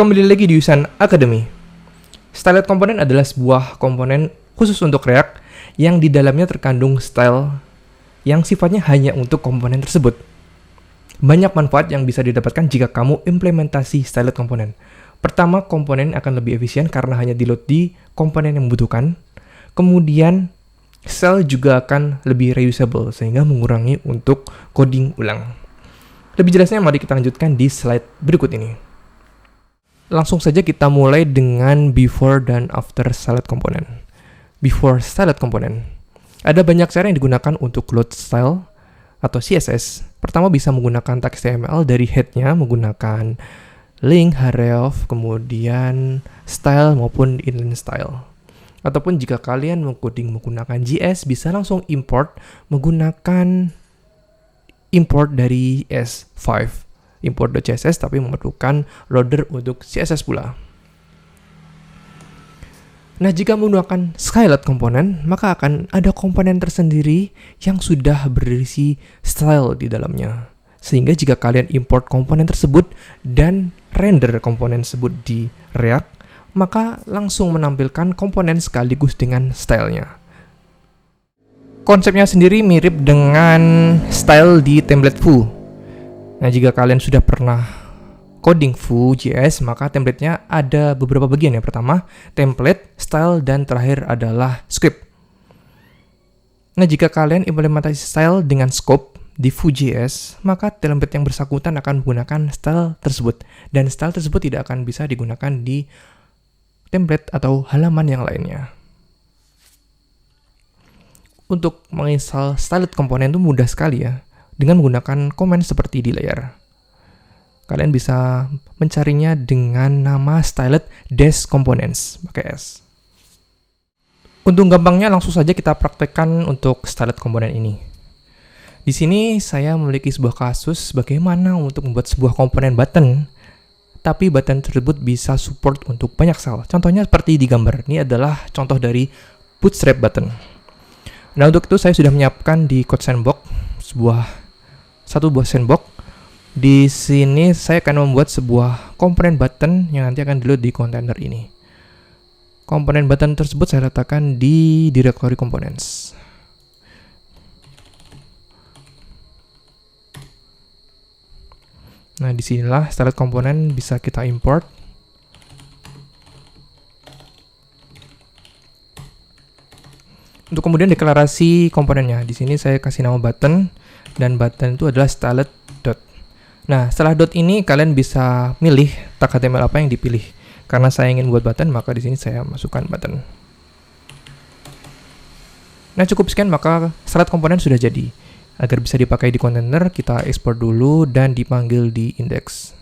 Kembali lagi di Yusan Academy. Stylet komponen adalah sebuah komponen khusus untuk React yang di dalamnya terkandung style yang sifatnya hanya untuk komponen tersebut. Banyak manfaat yang bisa didapatkan jika kamu implementasi stylet komponen. Pertama, komponen akan lebih efisien karena hanya di-load di komponen yang membutuhkan. Kemudian, style juga akan lebih reusable sehingga mengurangi untuk coding ulang. Lebih jelasnya mari kita lanjutkan di slide berikut ini. Langsung saja kita mulai dengan before dan after stylet komponen. Before stylet komponen. Ada banyak cara yang digunakan untuk load style atau CSS. Pertama bisa menggunakan tag HTML dari head-nya menggunakan link, href, kemudian style maupun inline style. Ataupun jika kalian mengcoding menggunakan JS, bisa langsung import menggunakan import dari S5. Import.css tapi memerlukan loader untuk CSS pula. Nah, jika menggunakan stylet komponen, maka akan ada komponen tersendiri yang sudah berisi style di dalamnya. Sehingga jika kalian import komponen tersebut dan render komponen tersebut di React, maka langsung menampilkan komponen sekaligus dengan stylenya. Konsepnya sendiri mirip dengan style di template Vue. Nah, jika kalian sudah pernah coding Vue.js, maka template-nya ada beberapa bagian. Yang pertama, template, style, dan terakhir adalah script. Nah, jika kalian implementasi style dengan scope di Vue.js, maka template yang bersangkutan akan menggunakan style tersebut. Dan style tersebut tidak akan bisa digunakan di template atau halaman yang lainnya. Untuk menginstal stylet komponen itu mudah sekali ya, dengan menggunakan komen seperti di layar. Kalian bisa mencarinya dengan nama stylet-components, pakai S. Untuk gampangnya langsung saja kita praktekkan untuk stylet komponen ini. Di sini saya memiliki sebuah kasus bagaimana untuk membuat sebuah komponen button, tapi button tersebut bisa support untuk banyak sel. Contohnya seperti di gambar. Ini adalah contoh dari bootstrap button. Nah, untuk itu saya sudah menyiapkan di code sandbox satu buah sandbox. Di sini saya akan membuat sebuah komponen button yang nanti akan di-load di kontainer ini. Komponen button tersebut saya letakkan di directory components. Nah, disinilah stylet komponen bisa kita import. Untuk kemudian deklarasi komponennya, di sini saya kasih nama button. Dan button itu adalah stylet dot. Nah, setelah dot ini kalian bisa milih tag HTML apa yang dipilih. Karena saya ingin buat button, maka di sini saya masukkan button. Nah, cukup sekian maka stylet komponen sudah jadi. Agar bisa dipakai di kontainer, kita ekspor dulu dan dipanggil di index.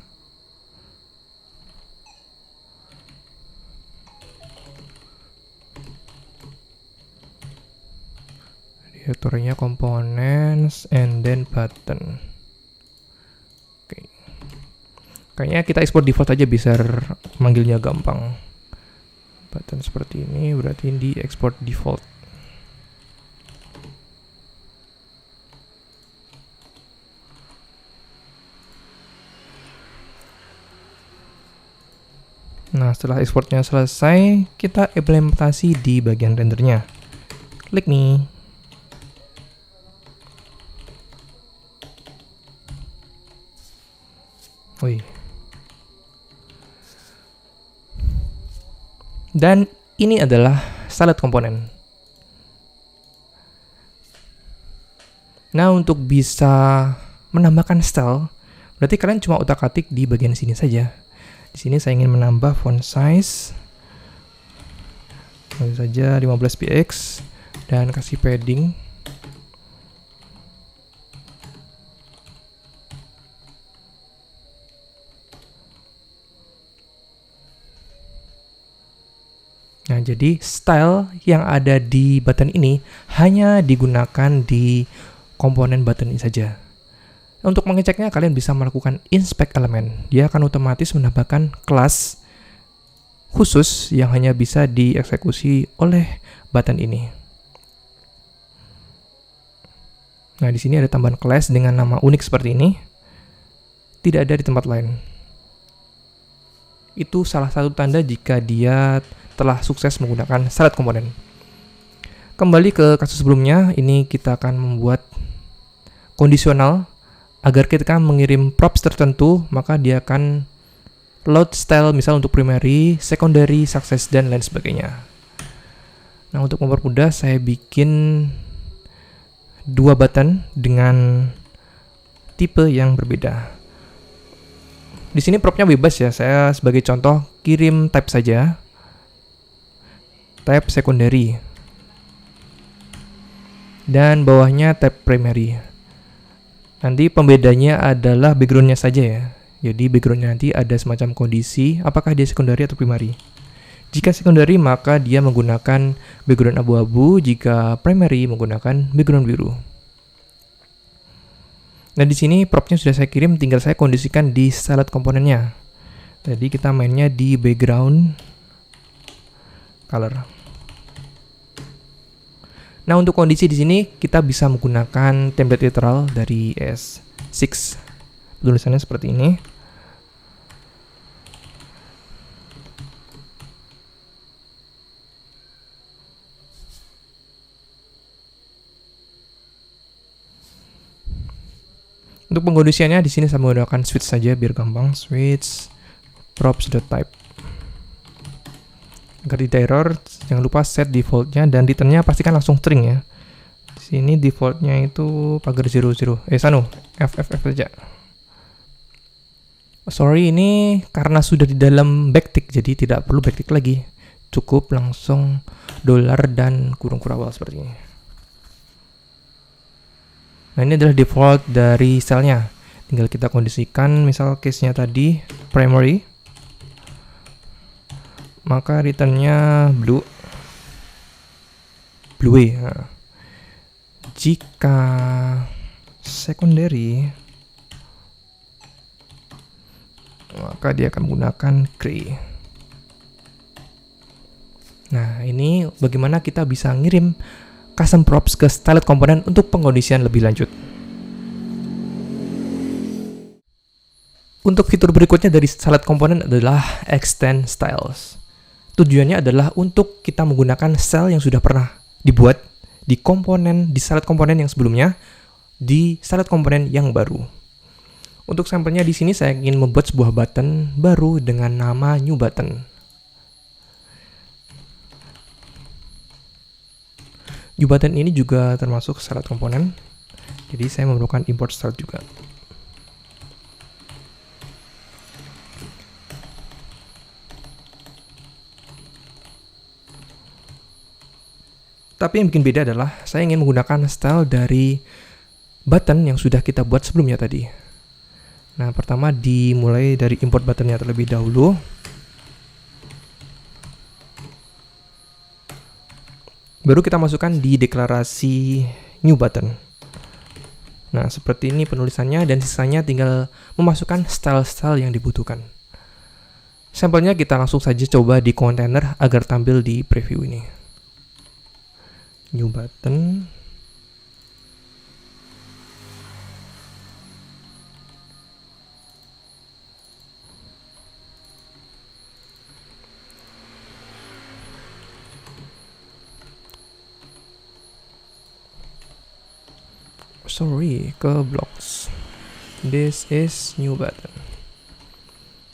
Direktorinya components and then button. Oke. Kayaknya kita ekspor default aja bisa manggilnya gampang. Button seperti ini berarti di export default. Nah, setelah ekspornya selesai, kita implementasi di bagian rendernya. Klik nih. Wih. Dan ini adalah stylet komponen. Nah, untuk bisa menambahkan style, berarti kalian cuma utak-atik di bagian sini saja. Di sini saya ingin menambah font size. Langsung saja 15 px dan kasih padding. Nah, jadi style yang ada di button ini hanya digunakan di komponen button ini saja. Untuk mengeceknya, kalian bisa melakukan inspect element. Dia akan otomatis menambahkan kelas khusus yang hanya bisa dieksekusi oleh button ini. Nah, di sini ada tambahan kelas dengan nama unik seperti ini. Tidak ada di tempat lain. Itu salah satu tanda jika dia telah sukses menggunakan styled komponen. Kembali ke kasus sebelumnya, ini kita akan membuat kondisional agar ketika mengirim props tertentu, maka dia akan load style misal untuk primary, secondary, success, dan lain sebagainya. Nah, untuk mempermudah saya bikin 2 button dengan tipe yang berbeda. Di sini propnya bebas ya, saya sebagai contoh kirim type saja. Type secondary. Dan bawahnya type primary. Nanti pembedanya adalah backgroundnya saja ya. Jadi backgroundnya nanti ada semacam kondisi apakah dia secondary atau primary. Jika secondary maka dia menggunakan background abu-abu, jika primary menggunakan background biru. Nah, di sini propnya sudah saya kirim, tinggal saya kondisikan di styled komponennya. Jadi kita mainnya di background color. Nah, untuk kondisi di sini kita bisa menggunakan template literal dari ES6. Tulisannya seperti ini. Untuk pengkondisiannya di sini saya menggunakan switch saja biar gampang. Switch props.type. Agar tidak error, jangan lupa set defaultnya dan returnnya pastikan langsung string ya. Di sini defaultnya itu pagar 00. FFF saja. Sorry, ini karena sudah di dalam backtick jadi tidak perlu backtick lagi. Cukup langsung $ dan kurung kurawal seperti ini. Nah, ini adalah default dari stylenya. Tinggal kita kondisikan, misal case-nya tadi primary, maka returnnya blue. Nah, jika secondary, maka dia akan menggunakan gray. Nah, ini bagaimana kita bisa ngirim custom props ke styled komponen untuk pengkondisian lebih lanjut. Untuk fitur berikutnya dari styled komponen adalah extend styles. Tujuannya adalah untuk kita menggunakan style yang sudah pernah dibuat di styled komponen yang sebelumnya di styled komponen yang baru. Untuk sampelnya di sini saya ingin membuat sebuah button baru dengan nama new button. New button ini juga termasuk styled komponen. Jadi saya memerlukan import style juga. Tapi yang bikin beda adalah saya ingin menggunakan style dari button yang sudah kita buat sebelumnya tadi. Nah, pertama dimulai dari import buttonnya terlebih dahulu. Baru kita masukkan di deklarasi new button. Nah, seperti ini penulisannya dan sisanya tinggal memasukkan style-style yang dibutuhkan. Sampelnya kita langsung saja coba di kontainer agar tampil di preview ini. New button. Sorry, ke blocks. This is new button.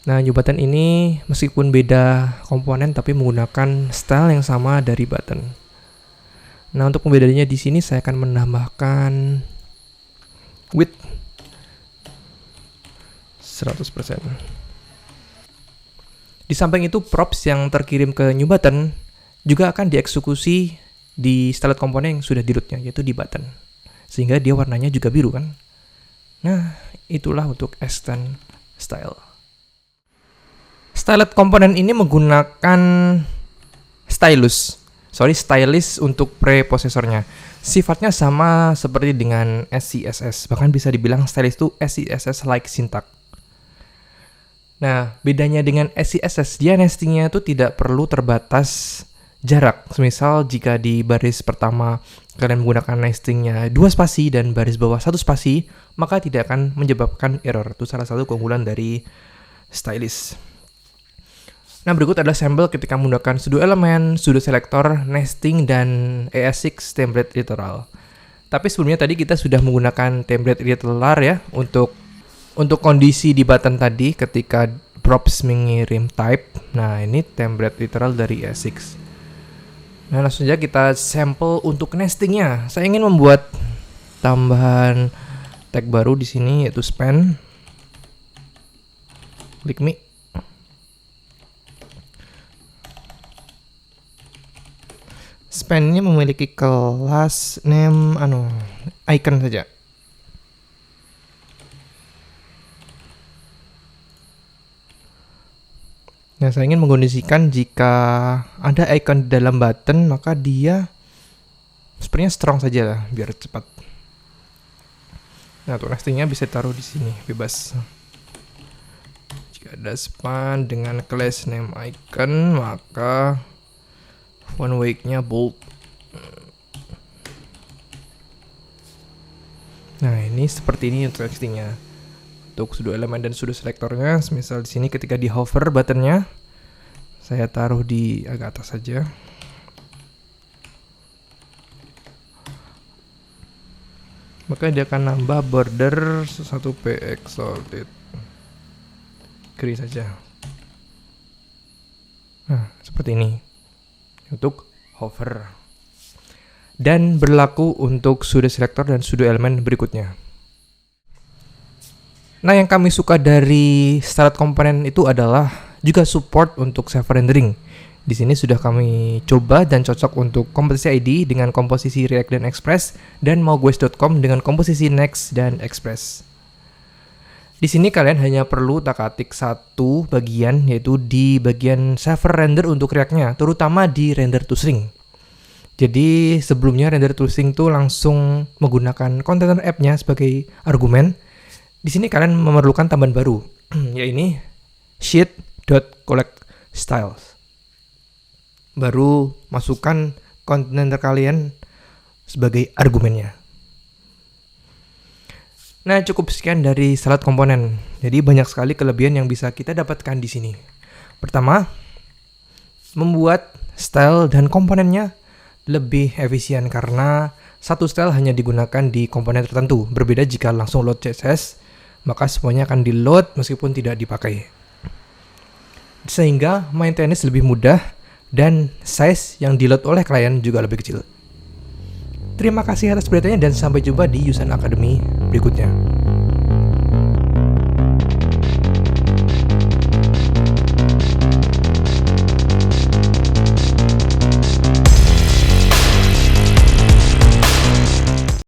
Nah, new button ini meskipun beda komponen tapi menggunakan style yang sama dari button. Nah, untuk pembedanya di sini saya akan menambahkan width 100%. Di samping itu, props yang terkirim ke new button juga akan dieksekusi di styled komponen yang sudah di rootnya, yaitu di button. Sehingga dia warnanya juga biru kan. Nah, itulah untuk extend style. Styled komponen ini menggunakan stylus untuk preprosesornya. Sifatnya sama seperti dengan SCSS, bahkan bisa dibilang stylus itu SCSS-like syntax. Nah, bedanya dengan SCSS, dia nestingnya itu tidak perlu terbatas jarak. Misal jika di baris pertama kalian menggunakan nestingnya 2 spasi dan baris bawah 1 spasi, maka tidak akan menyebabkan error. Itu salah satu keunggulan dari stylus. Nah, berikut adalah sampel ketika menggunakan sudo element, sudo selector, nesting, dan ES6 template literal. Tapi sebelumnya tadi kita sudah menggunakan template literal ya untuk kondisi di button tadi ketika props mengirim type. Nah, ini template literal dari ES6. Nah, langsung saja kita sampel untuk nestingnya. Saya ingin membuat tambahan tag baru di sini yaitu span. Klik me. Span ini memiliki kelas name icon saja. Nah, saya ingin mengkondisikan jika ada icon di dalam button, maka dia sepertinya strong saja lah, biar cepat. Nah, untuk nestingnya bisa taruh di sini, bebas. Jika ada span dengan class name icon, maka font weight-nya bold. Nah, ini seperti ini untuk nestingnya. Untuk sudo element dan sudo selektornya, misal di sini ketika di hover buttonnya, saya taruh di agak atas saja. Maka dia akan nambah border 1px solid. Kiri saja. Nah, seperti ini. Untuk hover. Dan berlaku untuk sudo selector dan sudo element berikutnya. Nah, yang kami suka dari styled komponen itu adalah juga support untuk server rendering. Di sini sudah kami coba dan cocok untuk komposisi ID dengan komposisi React dan Express, dan mauguys.com dengan komposisi Next dan Express. Di sini kalian hanya perlu tak-atik satu bagian, yaitu di bagian server render untuk React-nya, terutama di render to string. Jadi sebelumnya render to string itu langsung menggunakan container app-nya sebagai argumen. Di sini kalian memerlukan tambahan baru, yaitu sheet.collectStyles. Baru masukkan kontainer kalian sebagai argumennya. Nah, cukup sekian dari styled komponen. Jadi banyak sekali kelebihan yang bisa kita dapatkan di sini. Pertama, membuat style dan komponennya lebih efisien karena satu style hanya digunakan di komponen tertentu. Berbeda jika langsung load CSS, maka semuanya akan di-load meskipun tidak dipakai. Sehingga maintenance lebih mudah dan size yang di-load oleh klien juga lebih kecil. Terima kasih atas perhatiannya dan sampai jumpa di Yusan Academy berikutnya.